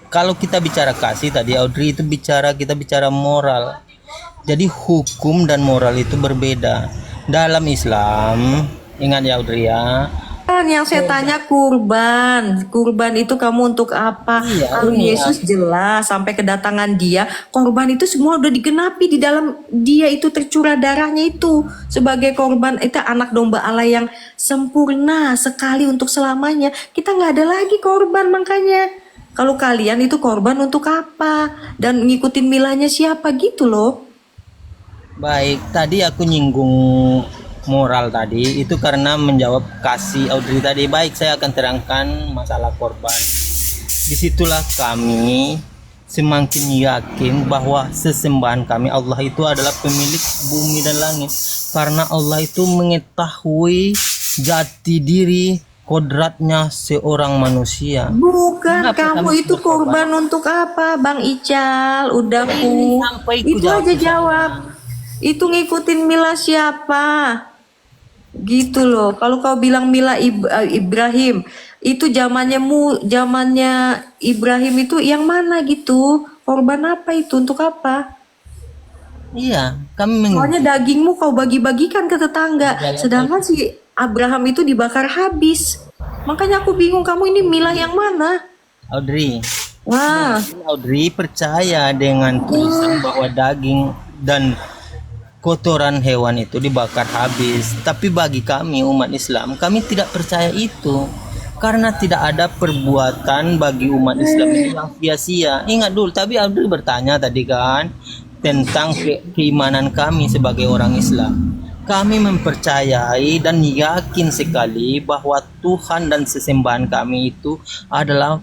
kalau kita bicara kasih tadi Audrey itu kita bicara moral. Jadi hukum dan moral itu berbeda. Dalam Islam, ingat ya Audrey ya. Kan yang saya tanya kurban itu kamu untuk apa? Iya, Kalau ini Yesus jelas sampai kedatangan dia, korban itu semua udah digenapi di dalam dia itu tercurah darahnya itu sebagai korban itu anak domba Allah yang sempurna sekali untuk selamanya. Kita nggak ada lagi korban makanya. Kalau kalian itu korban untuk apa? Dan ngikutin milahnya siapa gitu loh. baik, tadi aku nyinggung moral tadi itu karena menjawab kasih Audrey tadi. Baik, saya akan terangkan masalah korban. Disitulah kami semakin yakin bahwa sesembahan kami Allah itu adalah pemilik bumi dan langit, karena Allah itu mengetahui jati diri kodratnya seorang manusia. Bukan, Kenapa kamu kami itu berkorban? korban untuk apa, Bang Ical? Udah Ini sampai ku itu jawab aja di sana. jawab. Itu ngikutin Mila siapa? Gitu loh. Kalau kau bilang Mila Ibrahim, itu zamannya Ibrahim itu yang mana gitu? Korban apa itu? Untuk apa? Iya, kami Soalnya dagingmu kau bagi-bagikan ke tetangga, Iya, sedangkan si Abraham itu dibakar habis. Makanya aku bingung kamu ini milah yang mana? Audrey. Wah, Audrey percaya dengan tulisan bahwa daging dan kotoran hewan itu dibakar habis. Tapi bagi kami umat Islam, kami tidak percaya itu. Karena tidak ada perbuatan bagi umat Islam ini yang sia-sia. Ingat dulu, tapi Audrey bertanya tadi kan tentang keimanan kami sebagai orang Islam. Kami mempercayai dan yakin sekali bahwa Tuhan dan sesembahan kami itu adalah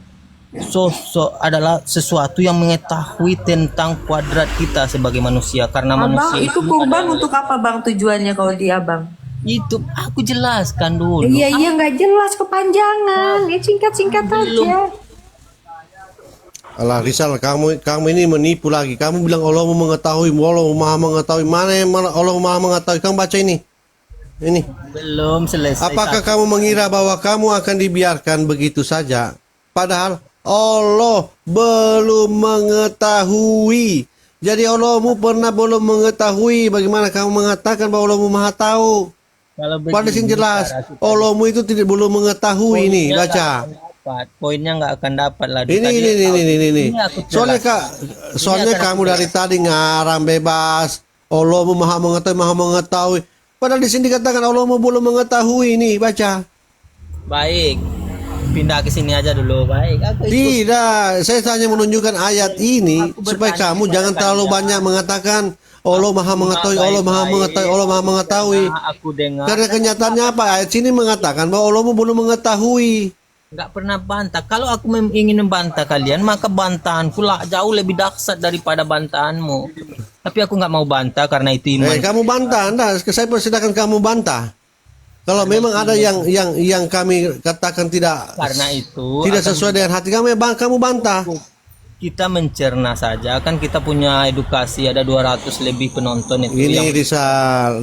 sesuatu yang mengetahui tentang kuadrat kita sebagai manusia, karena Abang manusia itu kurban untuk apa bang tujuannya kalau di abang? itu aku jelaskan dulu. Iya nggak jelas kepanjangan, ya singkat-singkat aja. Alah Rizal, kamu ini menipu lagi. Kamu bilang Allah mengetahui, Allah maha mengetahui. Mana yang Allah maha mengetahui? Kamu baca ini. Ini. Belum selesai. Apakah kamu mengira bahwa kamu akan dibiarkan begitu saja? Padahal Allah belum mengetahui. Jadi Allahmu pernah belum mengetahui. Bagaimana kamu mengatakan bahwa Allahmu maha tahu? Kalau Pada sini jelas, cara kita- Allahmu itu tidak belum mengetahui ini. poinnya nggak Baca. akan dapat. Poinnya nggak akan dapat lah. Ini. aku Soalnya jelaskan. soalnya Ini akan kamu aku dari tadi ngarang bebas. Allahmu maha mengetahui. Padahal di sini dikatakan Allahmu belum mengetahui ini. Baca. Baik, pindah ke sini aja dulu. Baik, aku ikut. Tidak, saya hanya menunjukkan ayat ini Aku supaya bertanya kamu kepada jangan terlalu kalian. banyak mengatakan Allah maha mengetahui, Allah maha mengetahui, Allah maha mengetahui. Karena aku dengar Karena kenyataannya apa? Ayat sini mengatakan bahwa Allahmu belum mengetahui. nggak pernah bantah. Kalau aku ingin membantah kalian, maka bantahanku lah jauh lebih dahsyat daripada bantahanmu. Tapi aku nggak mau bantah karena itu iman. Kamu bantah, Anda. Saya persilakan kamu bantah. Kalau memang ada yang kami katakan tidak Karena itu tidak akan sesuai dengan hati kamu, kamu bantah. kita mencerna saja, kan kita punya edukasi, ada 200 lebih penonton itu Ini Rizal,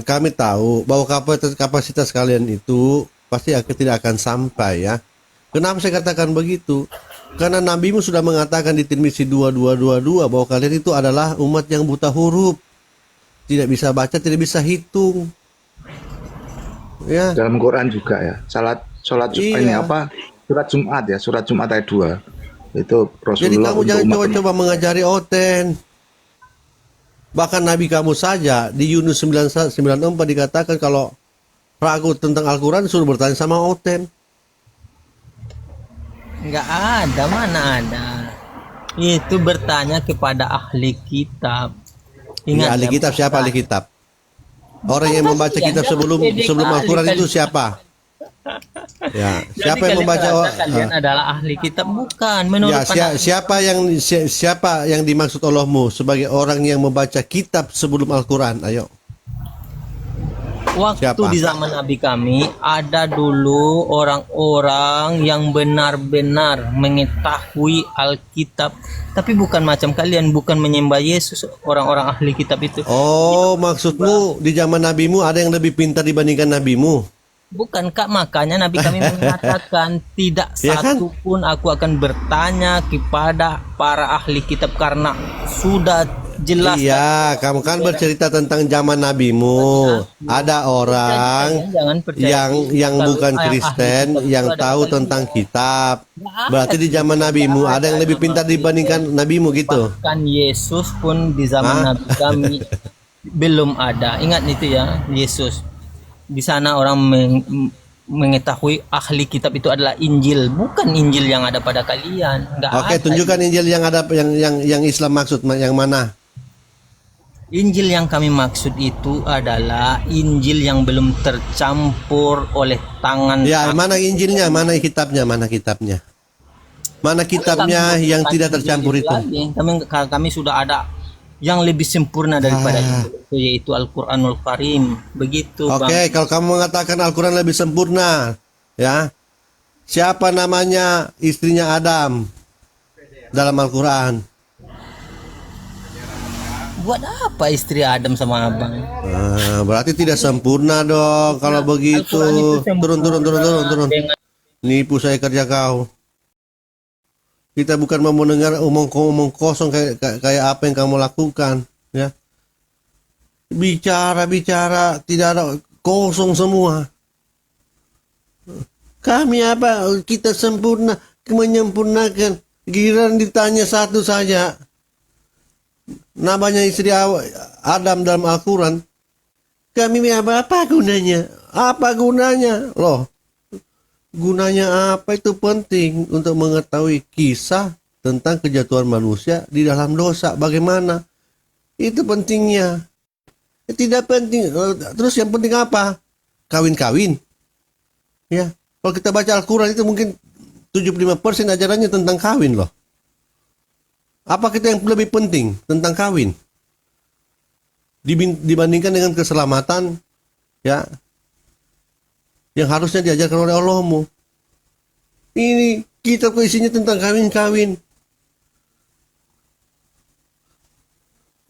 kami tahu bahwa kapasitas kalian itu pasti tidak akan sampai ya. Kenapa saya katakan begitu? Karena nabimu sudah mengatakan di Tirmizi 2222 bahwa kalian itu adalah umat yang buta huruf. Tidak bisa baca, tidak bisa hitung. Ya. Dalam Quran juga ya. Sholat Iya. ini apa? Surat Jumat ya, surat Jumat ayat 2. Itu Rasulullah. Jadi kamu untuk jangan umat coba-coba mengajari Oten. Bahkan Nabi kamu saja di Yunus 94 dikatakan kalau ragu tentang Al-Quran suruh bertanya sama Oten. nggak ada, mana ada. Itu bertanya kepada ahli kitab. Ini Ingat ahli ya, kitab siapa ahli kitab? Orang yang membaca kitab sebelum Al-Quran itu siapa? Ya, siapa yang membaca? Kalian adalah ahli kitab, bukan? Menurut Ya, pandangan siapa yang dimaksud Allahmu sebagai orang yang membaca kitab sebelum Al-Quran? Ayo. waktu siapa? di zaman Nabi kami ada dulu orang-orang yang benar-benar mengetahui Alkitab, tapi bukan macam kalian, bukan menyembah Yesus. Orang-orang ahli kitab itu Oh, maksudmu di zaman nabimu ada yang lebih pintar dibandingkan nabimu? Bukan Kak, makanya Nabi kami mengatakan tidak Ya kan? satu pun aku akan bertanya kepada para ahli kitab karena sudah jelas. Iya, kamu kan bercerita tentang zaman nabimu. Ada orang Jangan percaya yang kalau bukan yang ahli Kristen kitab itu yang ada tahu kalian. tentang kitab. Nggak Berarti di zaman nabimu ada yang lebih pintar dibandingkan nabimu gitu. Kan Yesus pun di zaman Hah? Nabi kami belum ada. Ingat itu ya, Yesus. Di sana orang mengetahui ahli kitab itu adalah Injil, bukan Injil yang ada pada kalian. Nggak Oke, ada. tunjukkan Injil yang ada yang Islam maksud yang mana? Injil yang kami maksud itu adalah Injil yang belum tercampur oleh tangan. Ya, mana Injilnya, mana kitabnya, mana kitabnya? Mana kitabnya yang tidak tercampur itu? Lagi. Kami sudah ada yang lebih sempurna daripada itu, yaitu Al-Qur'anul Karim. Begitu, Bang. Oke, kalau kamu mengatakan Al-Quran lebih sempurna, ya, siapa namanya istrinya Adam dalam Al-Quran? Buat apa istri Adam sama abang? Nah, berarti tidak sempurna dong kalau begitu. Al-Quran itu sempurna Turun. dengan Nipu saya kerja kau. Kita bukan mau mendengar omong kosong kayak apa yang kamu lakukan, ya. Bicara tidak ada, kosong semua. Kami apa? Kita sempurna, menyempurnakan. Giliran ditanya satu saja. Namanya istri Adam dalam Al-Quran. Kami apa gunanya? Apa gunanya? Loh, gunanya apa itu penting untuk mengetahui kisah tentang kejatuhan manusia di dalam dosa. Bagaimana? Itu pentingnya. Tidak penting. Terus yang penting apa? Kawin-kawin. Ya. Kalau kita baca Al-Quran itu mungkin 75% ajarannya tentang kawin loh. Apa kita yang lebih penting tentang kawin? Dibandingkan dengan keselamatan, ya, yang harusnya diajarkan oleh Allahmu. Ini kitab isinya tentang kawin-kawin.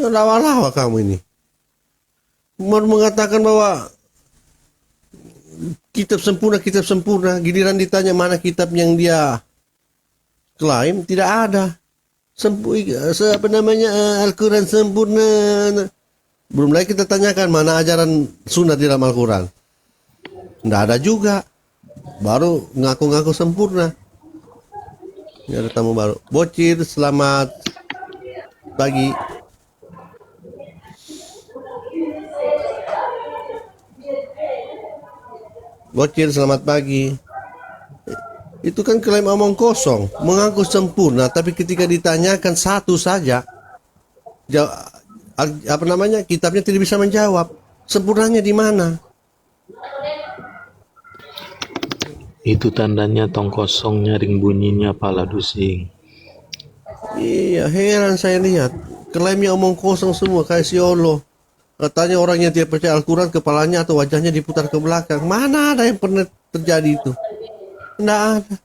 Lawa-lawa kamu ini. Mau mengatakan bahwa kitab sempurna, giliran ditanya mana kitab yang dia klaim, tidak ada. Al-Quran sempurna. Belum lagi kita tanyakan mana ajaran sunnah di dalam Al-Quran. Tidak ada juga. Baru ngaku-ngaku sempurna. Ini ada tamu baru. Bocil, selamat pagi. Bocil, selamat pagi. Itu kan klaim omong kosong, mengaku sempurna, tapi ketika ditanyakan satu saja, kitabnya tidak bisa menjawab. Sempurnanya di mana? Itu tandanya tong kosong nyaring bunyinya pala dusing. Iya, heran saya lihat. Klaimnya omong kosong semua, kayak si Allah. Katanya orang yang tidak percaya Al-Quran, kepalanya atau wajahnya diputar ke belakang. Mana ada yang pernah terjadi itu? Tidak ada.